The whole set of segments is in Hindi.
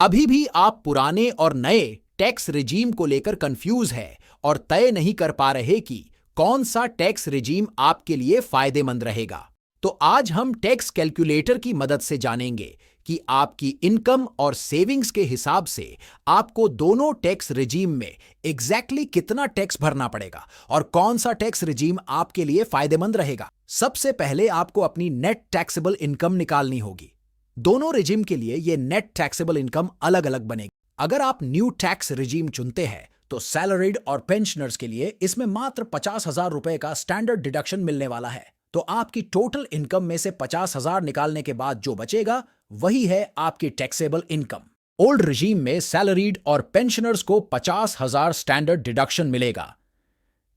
अभी भी आप पुराने और नए टैक्स रिजीम को लेकर कंफ्यूज है और तय नहीं कर पा रहे कि कौन सा टैक्स रिजीम आपके लिए फायदेमंद रहेगा, तो आज हम टैक्स कैलकुलेटर की मदद से जानेंगे कि आपकी इनकम और सेविंग्स के हिसाब से आपको दोनों टैक्स रिजीम में एग्जैक्टली कितना टैक्स भरना पड़ेगा और कौन सा टैक्स रिजीम आपके लिए फायदेमंद रहेगा। सबसे पहले आपको अपनी नेट टैक्सेबल इनकम निकालनी होगी। दोनों रिजीम के लिए ये नेट टैक्सेबल इनकम अलग अलग बनेगी। अगर आप न्यू टैक्स रिजीम चुनते हैं तो सैलरीड और पेंशनर्स के लिए इसमें मात्र 50,000 रुपए का स्टैंडर्ड डिडक्शन मिलने वाला है। तो आपकी टोटल इनकम में से 50,000 निकालने के बाद जो बचेगा वही है आपकी टैक्सेबल इनकम। ओल्ड रिजीम में सैलरीड और पेंशनर्स को 50,000 स्टैंडर्ड डिडक्शन मिलेगा।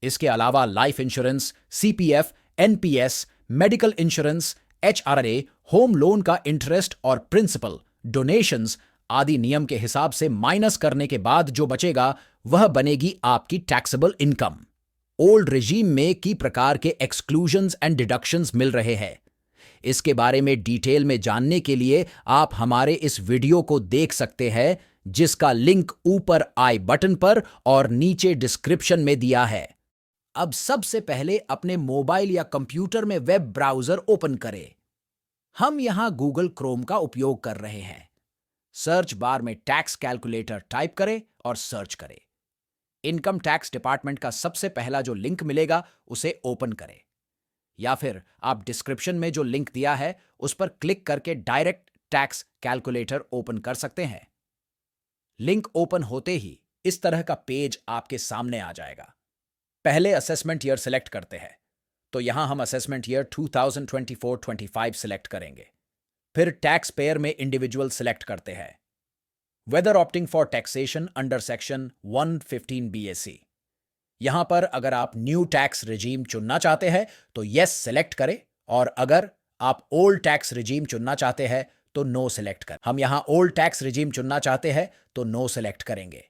इसके अलावा life insurance, CPF, NPS, medical insurance, HRA, home loan का इंटरेस्ट और प्रिंसिपल, डोनेशंस आदि नियम के हिसाब से माइनस करने के बाद जो बचेगा वह बनेगी आपकी टैक्सेबल इनकम। ओल्ड रिजीम में की प्रकार के एक्सक्लूजन्स एंड डिडक्शंस मिल रहे हैं। इसके बारे में डिटेल में जानने के लिए आप हमारे इस वीडियो को देख सकते हैं, जिसका लिंक ऊपर आई बटन पर और नीचे डिस्क्रिप्शन में दिया है। अब सबसे पहले अपने मोबाइल या कंप्यूटर में वेब ब्राउज़र ओपन करें। हम यहां गूगल क्रोम का उपयोग कर रहे हैं। सर्च बार में टैक्स कैलकुलेटर टाइप करें और सर्च करें। इनकम टैक्स डिपार्टमेंट का सबसे पहला जो लिंक मिलेगा उसे ओपन करें, या फिर आप डिस्क्रिप्शन में जो लिंक दिया है उस पर क्लिक करके डायरेक्ट टैक्स कैलकुलेटर ओपन कर सकते हैं। लिंक ओपन होते ही इस तरह का पेज आपके सामने आ जाएगा। पहले असेसमेंट ईयर सिलेक्ट करते हैं, तो यहां हम असेसमेंट ईयर 2024-25 सिलेक्ट करेंगे। फिर टैक्स पेयर में इंडिविजुअल सिलेक्ट करते हैं। Whether opting for taxation under section 115 BAC. यहां पर अगर आप न्यू टैक्स रिजीम चुनना चाहते हैं तो यस सिलेक्ट करें, और अगर आप ओल्ड टैक्स रिजीम चुनना चाहते हैं तो नो सिलेक्ट करें। हम यहां ओल्ड टैक्स रिजीम चुनना चाहते हैं तो नो सिलेक्ट करेंगे।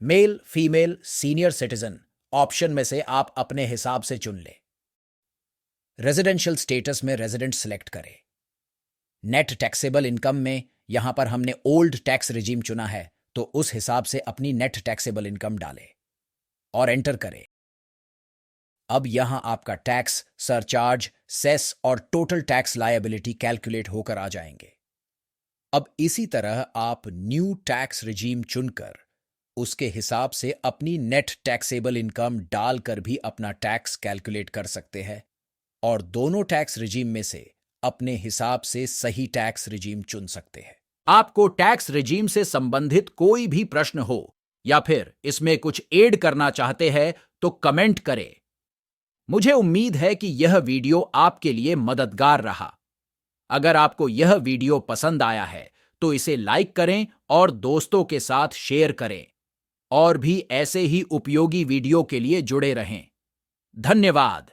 Male, female, senior citizen option में से आप अपने हिसाब से चुन लें। रेजिडेंशियल स्टेटस में रेजिडेंट सिलेक्ट करें। नेट टैक्सेबल इनकम में यहां पर हमने ओल्ड टैक्स रिजीम चुना है तो उस हिसाब से अपनी नेट टैक्सेबल इनकम डालें और एंटर करें। अब यहां आपका टैक्स, सरचार्ज, सेस और टोटल टैक्स लायबिलिटी कैलकुलेट होकर आ जाएंगे। अब इसी तरह आप न्यू टैक्स रिजीम चुनकर उसके हिसाब से अपनी नेट टैक्सेबल इनकम डालकर भी अपना टैक्स कैलकुलेट कर सकते हैं और दोनों टैक्स रिजीम में से अपने हिसाब से सही टैक्स रिजीम चुन सकते हैं। आपको टैक्स रिजीम से संबंधित कोई भी प्रश्न हो या फिर इसमें कुछ ऐड करना चाहते हैं तो कमेंट करें। मुझे उम्मीद है कि यह वीडियो आपके लिए मददगार रहा। अगर आपको यह वीडियो पसंद आया है तो इसे लाइक करें और दोस्तों के साथ शेयर करें, और भी ऐसे ही उपयोगी वीडियो के लिए जुड़े रहें। धन्यवाद।